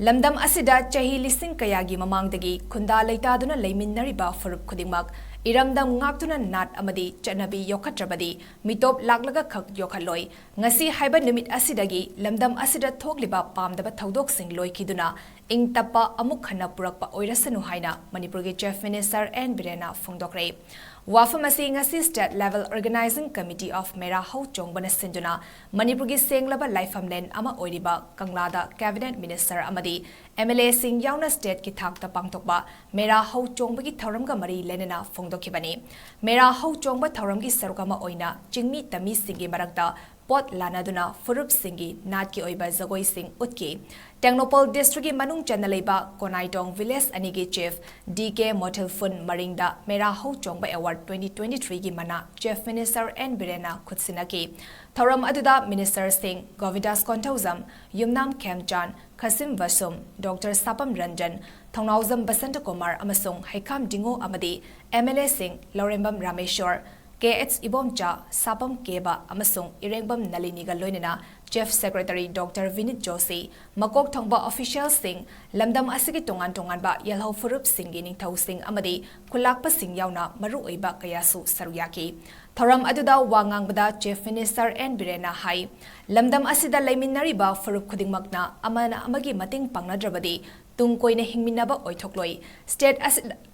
ꯂꯝꯗꯝ ꯑꯁꯤꯗ ꯆꯍꯤ ꯂꯤꯁꯤꯡ ꯀꯌꯥꯒꯤ ꯃꯃꯥꯡꯗꯒꯤ ꯈꯨꯟꯗꯥ ꯂꯩꯇꯥꯗꯨꯅ ꯂꯩꯃꯤꯟꯅꯔꯤꯕ ꯐꯨꯔꯨꯞ ꯈꯨꯗꯤꯡꯃꯛ ꯏꯔꯝꯗꯝ ꯉꯥꯛꯇꯨꯅ ꯅꯥꯠ ꯑꯃꯗꯤ ꯆꯠꯅꯕꯤ ꯌꯣꯛꯈꯠꯇ꯭ꯔꯕꯗꯤ ꯃꯤꯇꯣꯞ ꯂꯥꯛꯂꯒ ꯈꯛ ꯌꯣꯛꯈꯠꯂꯣꯏ ꯉꯁꯤ ꯍꯥꯏꯕ ꯅꯨꯃꯤꯠ ꯑꯁꯤꯗꯒꯤ ꯂꯝꯗꯝ ꯑꯁꯤꯗ ꯊꯣꯛꯂꯤꯕ ꯄꯥꯝꯗꯕ ꯊꯧꯗꯣꯛꯁꯤꯡ ꯂꯣꯏꯈꯤꯗꯨꯅ ꯏꯪ ꯇꯞꯄ ꯑꯃꯨꯛ ꯍꯟꯅ ꯄꯨꯔꯛꯄ ꯑꯣꯏꯔꯁꯅꯨ ꯍꯥꯏꯅ ꯃꯅꯤꯄꯨꯔꯒꯤ ꯆꯤꯐ ꯃꯤꯅꯤꯁꯇꯔ 𝗟𝗘𝗡𝗅 ꯐꯣꯡꯗꯣꯛꯈ꯭ꯔꯦ ꯋꯥꯐꯝ ꯑꯁꯤ ꯉꯁꯤ state level organising committee of 𝗦𝗢𝗡𝗥𝗔 ꯁꯤꯟꯗꯨꯅ ꯃꯅꯤꯄꯨꯔꯒꯤ ꯁꯦꯡꯂꯕ ꯂꯥꯏꯐꯝꯂꯦꯟ ꯑꯃ ꯑꯣꯏꯔꯤꯕ ꯀꯪꯂꯥꯗ ꯀꯦꯕꯤꯅꯦꯠ ꯃꯤꯅꯤꯁꯇꯔ ꯑꯃꯗꯤ MLAꯁꯤꯡ ꯌꯥꯎꯅ ꯁ꯭ꯇꯦꯠꯀꯤ ꯊꯥꯛꯇ ꯄꯥꯡꯊꯣꯛꯄ 𝗦𝗢𝗡𝗥𝗔 ꯊꯧꯔꯝꯒ ꯃꯔꯤ ꯂꯩꯅꯅ ꯐꯣꯡꯗꯣꯛꯈꯤꯕꯅꯤ 𝗦𝗢𝗡𝗥𝗔 ꯊꯧꯔꯝꯒꯤ ꯁꯔꯨꯛ ꯑꯃ ꯑꯣꯏꯅ ꯆꯤꯡꯃꯤ ꯇꯝꯃꯤꯁꯤꯡꯒꯤ ꯃꯔꯛꯇ ꯄꯣꯠ ꯂꯥꯟꯅꯗꯨꯅ ꯐꯨꯔꯨꯞꯁꯤꯡꯒꯤ ꯅꯥꯠꯀꯤ ꯑꯣꯏꯕ ꯖꯒꯣꯏꯁꯤꯡ ꯎꯠꯈꯤ ꯇꯦꯡꯅꯧꯄꯜ ꯗꯤꯁꯇ꯭ꯔꯤꯛꯀꯤ ꯃꯅꯨꯡ ꯆꯟꯅ ꯂꯩꯕ ꯀꯣꯅꯥꯏꯇꯣꯡ ꯚꯤꯂꯦꯖ ꯑꯅꯤꯒꯤ ꯆꯤꯐ 𝗣𝗘꫰ ꯃꯔꯤꯡꯗ 𝗦𝗢𝗡𝗥𝗥 ꯑꯦꯋꯥꯔꯗ 2023ꯒꯤ ꯃꯅꯥ ꯆꯤꯐ ꯃꯤꯅꯤꯁꯇꯔ 𝗟𝗘𝗡𝗅ꯅ ꯈꯨꯠꯁꯤꯟꯅꯈꯤ ꯊꯧꯔꯝ ꯑꯗꯨꯗ ꯃꯤꯅꯤꯁꯇꯔꯁꯤꯡ ꯒꯣꯕꯤꯟꯗꯥꯁ ꯀꯣꯟꯊꯧꯖꯝ ꯌꯨꯝꯅꯥꯝ ꯈꯦꯝꯆꯥꯟ ꯈꯥꯁꯤꯝ ꯕꯁꯨꯝ ꯗꯣꯛꯇꯔ ꯁꯥꯄꯝ ꯔꯟꯖꯟ ꯊꯧꯅꯥꯎꯖꯝ ꯕꯁꯟꯇꯀꯨꯃꯥꯔ ꯑꯃꯁꯨꯡ ꯍꯩꯈꯥꯝ ꯗꯤꯡꯉꯣ ꯑꯃꯗꯤ MLAꯁꯤꯡ ꯂꯧꯔꯦꯝꯕꯝ ꯔꯥꯃꯦꯁ꯭ꯋꯔ 𝗬𝗏 ꯁꯥꯄꯝ ꯀꯦꯕ ꯑꯃꯁꯨꯡ ꯏꯔꯦꯡꯕꯝ ꯅꯂꯤꯅꯤꯒ ꯂꯣꯏꯅꯅ ꯆꯤꯐ ꯁꯦꯀ꯭ꯔꯦꯇꯔꯤ ꯗꯣꯛꯇꯔ ꯚꯤꯅꯤꯠ ꯖꯣꯁꯤ ꯃꯀꯣꯛ ꯊꯣꯡꯕ ꯑꯣꯐꯤꯁꯤꯌꯦꯜꯁꯤꯡ ꯂꯝꯗꯝ ꯑꯁꯤꯒꯤ ꯇꯣꯉꯥꯟ ꯇꯣꯉꯥꯟꯕ ꯌꯦꯜꯍꯧ ꯐꯨꯔꯨꯞꯁꯤꯡꯒꯤ ꯅꯤꯡꯊꯧꯁꯤꯡ ꯑꯃꯗꯤ ꯈꯨꯜꯂꯥꯛꯄꯁꯤꯡ ꯌꯥꯎꯅ ꯃꯔꯨꯑꯣꯏꯕ ꯀꯌꯥꯁꯨ ꯁꯔꯨꯛ ꯌꯥꯈꯤ ꯊꯧꯔꯝ ꯑꯗꯨꯗ ꯋꯥ ꯉꯥꯡꯕꯗ ꯆꯤꯐ ꯃꯤꯅꯤꯁꯇꯔ 𝗟𝗘𝗡𝗅ꯅ ꯍꯥꯏ ꯂꯝꯗꯝ ꯑꯁꯤꯗ ꯂꯩꯃꯤꯟꯅꯔꯤꯕ ꯐꯨꯔꯨꯞ ꯈꯨꯗꯤꯡꯃꯛꯅ ꯑꯃꯅ ꯑꯃꯒꯤ ꯃꯇꯦꯡ ꯄꯥꯡꯅꯗ꯭ꯔꯕꯗꯤ ꯇꯨꯡ ꯀꯣꯏꯅ ꯍꯤꯡꯃꯤꯟꯅꯕ ꯑꯣꯏꯊꯣꯛꯂꯣꯏ ꯁ꯭ꯇꯦꯠ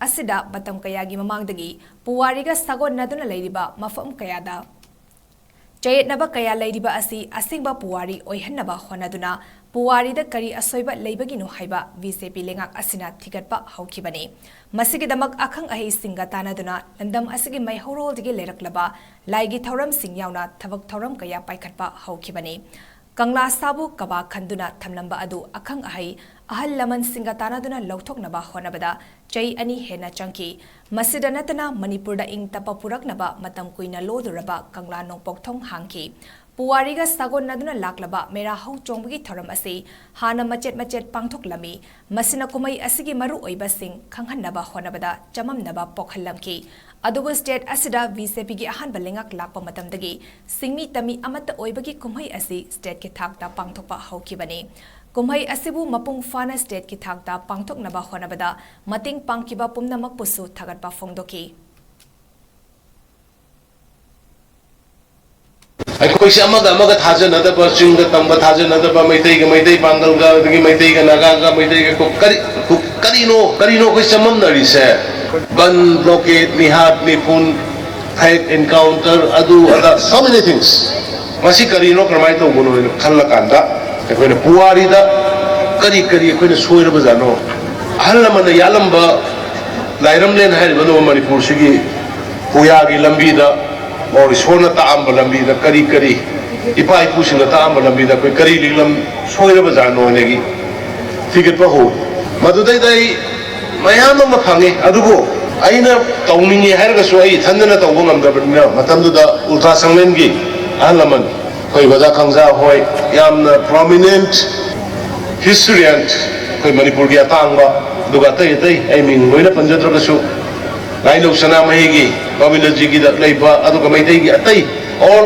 ꯑꯁꯤꯗ ꯃꯇꯝ ꯀꯌꯥꯒꯤ ꯃꯃꯥꯡꯗꯒꯤ ꯄꯨꯋꯥꯔꯤꯒ ꯁꯥꯒꯣꯟꯅꯗꯨꯅ ꯂꯩꯔꯤꯕ ꯃꯐꯝ ꯀꯌꯥꯗ ꯆꯌꯦꯠꯅꯕ ꯀꯌꯥ ꯂꯩꯔꯤꯕ ꯑꯁꯤ ꯑꯁꯦꯡꯕ ꯄꯨꯋꯥꯔꯤ ꯑꯣꯏꯍꯟꯅꯕ ꯍꯣꯠꯅꯗꯨꯅ ꯄꯨꯋꯥꯔꯤꯗ ꯀꯔꯤ ꯑꯁꯣꯏꯕ ꯂꯩꯕꯒꯤꯅꯣ ꯍꯥꯏꯕ ꯕꯤꯖꯦꯄꯤ ꯂꯩꯉꯥꯛ ꯑꯁꯤꯅ ꯊꯤꯒꯠꯄ ꯍꯧꯈꯤꯕꯅꯤ ꯃꯁꯤꯒꯤꯗꯃꯛ ꯑꯈꯪ ꯑꯍꯩꯁꯤꯡꯒ ꯇꯥꯟꯅꯗꯨꯅ ꯂꯝꯗꯝ ꯑꯁꯤꯒꯤ ꯃꯩꯍꯧꯔꯣꯜꯗꯒꯤ ꯂꯩꯔꯛꯂꯕ ꯂꯥꯏꯒꯤ ꯊꯧꯔꯝꯁꯤꯡ ꯌꯥꯎꯅ ꯊꯕꯛ ꯊꯧꯔꯝ ꯀꯌꯥ ꯄꯥꯏꯈꯠꯄ ꯍꯧꯈꯤꯕꯅꯤ ꯀꯪꯂꯥ ꯁꯥꯕꯨ ꯀꯕꯥ ꯈꯟꯗꯨꯅ ꯊꯝꯂꯝꯕ ꯑꯗꯨ ꯑꯈꯪ ꯑꯍꯩ ꯑꯍꯜ ꯂꯃꯟꯁꯤꯡꯒ ꯇꯥꯟꯅꯗꯨꯅ ꯂꯧꯊꯣꯛꯅꯕ ꯍꯣꯠꯅꯕꯗ ꯆꯍꯤ 2 ꯍꯦꯟꯅ ꯆꯪꯈꯤ ꯃꯁꯤꯗ ꯅꯠꯇꯅ ꯃꯅꯤꯄꯨꯔꯗ ꯏꯪ ꯇꯞꯄ ꯄꯨꯔꯛꯅꯕ ꯃꯇꯝ ꯀꯨꯏꯅ ꯂꯣꯗꯨꯔꯕ ꯀꯪꯂꯥ ꯅꯣꯡꯄꯣꯛ ꯊꯣꯡ ꯍꯥꯡꯈꯤ ꯄꯨꯋꯥꯔꯤꯒ ꯁꯥꯒꯣꯟꯅꯗꯨꯅ ꯂꯥꯛꯂꯕ 𝗦𝗢𝗡𝗥𝗔 ꯊꯧꯔꯝ ꯑꯁꯤ ꯍꯥꯟꯅ ꯃꯆꯦꯠ ꯃꯆꯦꯠ ꯄꯥꯡꯊꯣꯛꯂꯝꯃꯤ ꯃꯁꯤꯅ ꯀꯨꯝꯍꯩ ꯑꯁꯤꯒꯤ ꯃꯔꯨꯑꯣꯏꯕꯁꯤꯡ ꯈꯪꯍꯟꯅꯕ ꯍꯣꯠꯅꯕꯗ ꯆꯃꯝꯅꯕ ꯄꯣꯛꯍꯜꯂꯝꯈꯤ ꯑꯗꯨꯕꯨ ꯁ꯭ꯇꯦꯠ ꯑꯁꯤꯗ ꯕꯤꯖꯦꯄꯤꯒꯤ ꯑꯍꯥꯟꯕ ꯂꯩꯉꯥꯛ ꯂꯥꯛꯄ ꯃꯇꯝꯗꯒꯤ ꯁꯤꯡꯃꯤ ꯇꯝꯃꯤ ꯑꯃꯠꯇ ꯑꯣꯏꯕꯒꯤ ꯀꯨꯝꯍꯩ ꯑꯁꯤ ꯁ꯭ꯇꯦꯠꯀꯤ ꯊꯥꯛꯇ ꯄꯥꯡꯊꯣꯛꯄ ꯍꯧꯈꯤꯕꯅꯤ ꯀꯨꯝꯍꯩ ꯑꯁꯤꯕꯨ ꯃꯄꯨꯡ ꯐꯥꯅ ꯁ꯭ꯇꯦꯠꯀꯤ ꯊꯥꯛꯇ ꯄꯥꯡꯊꯣꯛꯅꯕ ꯍꯣꯠꯅꯕꯗ ꯃꯇꯦꯡ ꯄꯥꯡꯈꯤꯕ ꯄꯨꯝꯅꯃꯛꯄꯨꯁꯨ ꯊꯥꯒꯠꯄ ꯐꯣꯡꯗꯣꯛꯈꯤ ꯑꯩꯈꯣꯏꯁꯦ ꯑꯃꯒ ꯊꯥꯖꯅꯗꯕ ꯆꯤꯡꯗ ꯇꯝꯕ ꯊꯥꯖꯅꯗꯕ ꯃꯩꯇꯩꯒ ꯃꯩꯇꯩ ꯄꯥꯡꯒꯜꯒ ꯑꯗꯒꯤ ꯃꯩꯇꯩꯒ ꯅꯥꯒꯥꯒ ꯃꯩꯇꯩꯒ ꯀꯔꯤꯅꯣ ꯑꯩꯈꯣꯏ ꯆꯃꯝꯅꯔꯤꯁꯦ ꯕꯟ ꯕ꯭ꯂꯣꯀꯦꯠ ꯃꯤꯍꯥꯠ ꯃꯤꯄꯨꯟ ꯐꯦꯛ ꯑꯦꯟꯀꯥꯎꯟꯇꯔ ꯑꯗꯨ ꯑꯗꯥ so many things ꯃꯁꯤ ꯀꯔꯤꯅꯣ ꯀꯔꯝꯍꯥꯏꯅ ꯇꯧꯕꯅꯣ ꯍꯥꯏꯅ ꯈꯜꯂꯀꯥꯟꯗ ꯑꯩꯈꯣꯏꯅ ꯄꯨꯋꯥꯔꯤꯗ ꯀꯔꯤ ꯑꯩꯈꯣꯏꯅ ꯁꯣꯏꯔꯕꯖꯥꯠꯅꯣ ꯑꯍꯜ ꯂꯃꯟꯅ ꯌꯥꯜꯂꯝꯕ ꯂꯥꯏꯔꯝꯂꯦꯟ ꯍꯥꯏꯔꯤꯕ ꯃꯅꯤꯄꯨꯔꯁꯤꯒꯤ ꯄꯨꯌꯥꯒꯤ ꯂꯝꯕꯤꯗ ꯏꯁꯣꯔꯅ ꯇꯥꯛꯑꯝꯕ ꯂꯝꯕꯤꯗ ꯀꯔꯤ ꯏꯄꯥ ꯏꯄꯨꯁꯤꯡꯅ ꯇꯥꯛꯑꯝꯕ ꯂꯝꯕꯤꯗ ꯑꯩꯈꯣꯏ ꯀꯔꯤ ꯂꯤꯛꯂꯝ ꯁꯣꯏꯔꯕꯖꯥꯠꯅꯣ ꯍꯥꯏꯅꯒꯤ ꯊꯤꯒꯠꯄ ꯍꯧꯏ ꯃꯗꯨꯗꯩꯗ ꯑꯩ ꯃꯌꯥꯝ ꯑꯃ ꯐꯪꯉꯤ ꯑꯗꯨꯕꯨ ꯑꯩꯅ ꯇꯧꯅꯤꯡꯉꯤ ꯍꯥꯏꯔꯒꯁꯨ ꯑꯩ ꯏꯊꯟꯗꯅ ꯇꯧꯕ ꯉꯝꯗꯕꯅꯤꯅ ꯃꯇꯝꯗꯨꯗ ꯎꯜꯇꯥ ꯁꯪꯂꯦꯟꯒꯤ ꯑꯍꯜ ꯂꯃꯟ ꯑꯩꯈꯣꯏ ꯑꯣꯖꯥ ꯈꯪꯖꯥ ꯍꯣꯏ ꯌꯥꯝꯅ ꯄ꯭ꯔꯣꯃꯤꯅꯦꯟꯠ ꯍꯤꯁꯇꯣꯔꯤꯌꯟ ꯑꯩꯈꯣꯏ ꯃꯅꯤꯄꯨꯔꯒꯤ ꯑꯇꯥꯡꯕ ꯑꯗꯨꯒ ꯑꯇꯩ ꯑꯩ ꯃꯤꯡ ꯂꯣꯏꯅ ꯄꯟꯖꯗ꯭ꯔꯒꯁꯨ ꯂꯥꯏꯅꯧ ꯁꯅꯥꯃꯍꯤꯒꯤ ꯒꯣꯕꯤꯟꯗꯖꯤꯒꯤꯗ ꯂꯩꯕ ꯑꯗꯨꯒ ꯃꯩꯇꯩꯒꯤ ꯑꯇꯩ ꯑꯣꯜ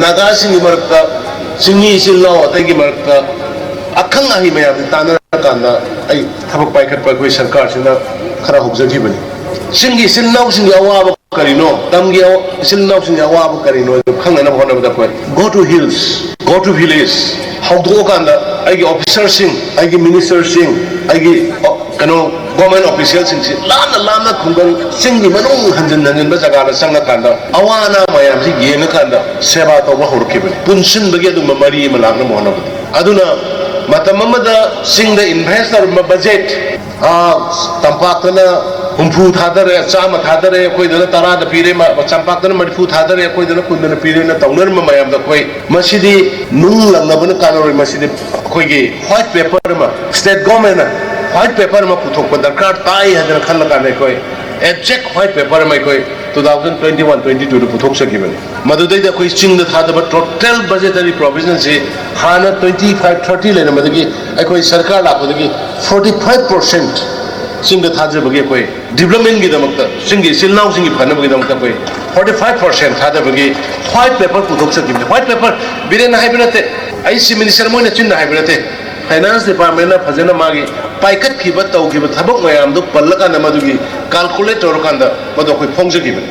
ꯅꯥꯒꯥꯁꯤꯡꯒꯤ ꯃꯔꯛꯇ ꯆꯤꯡꯃꯤ ꯏꯆꯤꯜ ꯏꯅꯥꯎ ꯑꯇꯩꯒꯤ ꯃꯔꯛꯇ ꯑꯈꯪ ꯑꯍꯩ ꯃꯌꯥꯝꯁꯤ ꯇꯥꯟꯅꯔꯀꯥꯟꯗ ꯑꯩ ꯊꯕꯛ ꯄꯥꯏꯈꯠꯄ ꯑꯩꯈꯣꯏ ꯁꯔꯀꯥꯔꯁꯤꯅ ꯈꯔ ꯍꯧꯖꯈꯤꯕꯅꯤ ꯆꯤꯡꯒꯤ ꯏꯆꯤꯜ ꯏꯅꯥꯎꯁꯤꯡꯒꯤ ꯑꯋꯥꯕ ꯀꯔꯤꯅೋ ꯇꯝꯒꯤ ꯏꯆꯤꯜ ꯏꯅꯥꯎꯁꯤꯡꯒꯤ ꯑꯋꯥꯕ ꯀꯔꯤꯅꯣ ꯈꯪꯅꯅꯕ ꯍꯣꯠꯅꯕꯗ ꯑꯩꯈꯣꯏ go to hills go to village ꯍꯧꯗꯣꯛꯑꯀꯥꯟꯗ ꯑꯩꯒꯤ ꯑꯣꯐꯤꯁꯔꯁꯤꯡ ꯑꯩꯒꯤ ꯃꯤꯅꯤꯁꯇꯔꯁꯤꯡ ꯑꯩꯒꯤ ꯒꯣꯔꯃꯦꯟ ꯑꯣꯐꯤꯁꯤꯌꯦꯜꯁꯤꯡꯁꯤ ꯂꯥꯞꯅ ꯈꯨꯡꯒꯪ ꯆꯤꯡꯒꯤ ꯃꯅꯨꯡ ꯍꯟꯖꯤꯟꯕ ꯖꯒꯥꯗ ꯆꯪꯉꯀꯥꯟꯗ ꯑꯋꯥ ꯑꯅꯥ ꯃꯌꯥꯝꯁꯤ ꯌꯦꯡꯉꯀꯥꯟꯗ ꯁꯦꯕꯥ ꯇꯧꯕ ꯍꯧꯔꯛꯈꯤꯕꯅꯤ ꯄꯨꯟꯁꯤꯟꯕꯒꯤ ꯑꯗꯨꯝꯕ ꯃꯔꯤ ꯑꯃ ꯂꯥꯛꯅꯕ ꯍꯣꯠꯅꯕꯗ ꯑꯗꯨꯅ ꯃꯇꯝ ꯑꯃꯗ ꯆꯤꯡꯗ ꯏꯟꯚꯦꯁ ꯇꯧꯔꯝꯕ ꯕꯖꯦꯠ ꯇꯝꯄꯥꯛꯇꯅ 60 ꯊꯥꯗꯔꯦ 100 ꯊꯥꯗꯔꯦ ꯑꯩꯈꯣꯏꯗꯅ 10ꯗ ꯄꯤꯔꯦ ꯆꯝꯄꯥꯛꯇꯅ 40 ꯊꯥꯗꯔꯦ ꯑꯩꯈꯣꯏꯗꯅ 10ꯗ ꯄꯤꯔꯦꯅ ꯇꯧꯅꯔꯝꯕ ꯃꯌꯥꯝꯗ ꯑꯩꯈꯣꯏ ꯃꯁꯤꯗꯤ ꯅꯨꯡ ꯂꯪꯅꯕꯅ ꯀꯥꯟꯅꯔꯣꯏ ꯃꯁꯤꯗꯤ ꯑꯩꯈꯣꯏꯒꯤ ꯋꯥꯏꯠ ꯄꯦꯄꯔ ꯑꯃ ꯁ꯭ꯇꯦꯠ ꯒꯣꯔꯃꯦꯟꯅ ꯋꯥꯏꯠ ꯄꯦꯄꯔ ꯑꯃ ꯄꯨꯊꯣꯛꯄ ꯗꯔꯀꯥꯔ ꯇꯥꯏ ꯍꯥꯏꯗꯅ ꯈꯜꯂꯀꯥꯟꯗ ꯑꯩꯈꯣꯏ ꯑꯦꯛꯖꯦꯛ ꯋꯥꯏꯠ ꯄꯦꯄꯔ ꯑꯃ ꯑꯩꯈꯣꯏ 2021-22ꯗ ꯄꯨꯊꯣꯛꯆꯈꯤꯕꯅꯤ ꯃꯗꯨꯗꯩꯗ ꯑꯩꯈꯣꯏ ꯆꯤꯡꯗ ꯊꯥꯗꯕ ꯇꯣꯇꯦꯜ ꯕꯖꯦꯇꯔꯤ ꯄ꯭ꯔꯣꯚꯤꯖꯟꯁꯤ ꯍꯥꯟꯅ 25-30 ꯂꯩꯔꯝꯕꯗꯒꯤ ꯑꯩꯈꯣꯏ ꯁꯔꯀꯥꯔ ꯂꯥꯛꯄꯗꯒꯤ 45% ꯆꯤꯡꯗ ꯊꯥꯖꯕꯒꯤ ꯑꯩꯈꯣꯏ ꯗꯤꯕ꯭ꯂꯞꯃꯦꯟꯒꯤꯗꯃꯛꯇ ꯆꯤꯡꯒꯤ ꯏꯆꯤꯜ ꯏꯅꯥꯎꯁꯤꯡꯒꯤ ꯐꯅꯕꯒꯤꯗꯃꯛꯇ ꯑꯩꯈꯣꯏ 45% ꯊꯥꯗꯕꯒꯤ ꯋꯥꯏꯠ ꯄꯦꯄꯔ ꯄꯨꯊꯣꯛꯆꯈꯤꯕꯅꯤ ꯋꯥꯏꯠ ꯄꯦꯄꯔ ꯕꯤꯔꯦꯟꯅ ꯍꯥꯏꯕ ꯅꯠꯇꯦ ꯑꯩ ꯆꯤꯐ ꯃꯤꯅꯤꯁꯇꯔ ꯃꯣꯏꯅ ꯆꯤꯟꯅ ꯍꯥꯏꯕ ꯅꯠꯇꯦ फाइनेंस डिपार्टमेंट फजना मागी पाइकट खिबा तौखिबा थबक मयाम दु पल्लकान मदुगी कैलकुलेट तौरकान द मदो कोई फोंजगिबे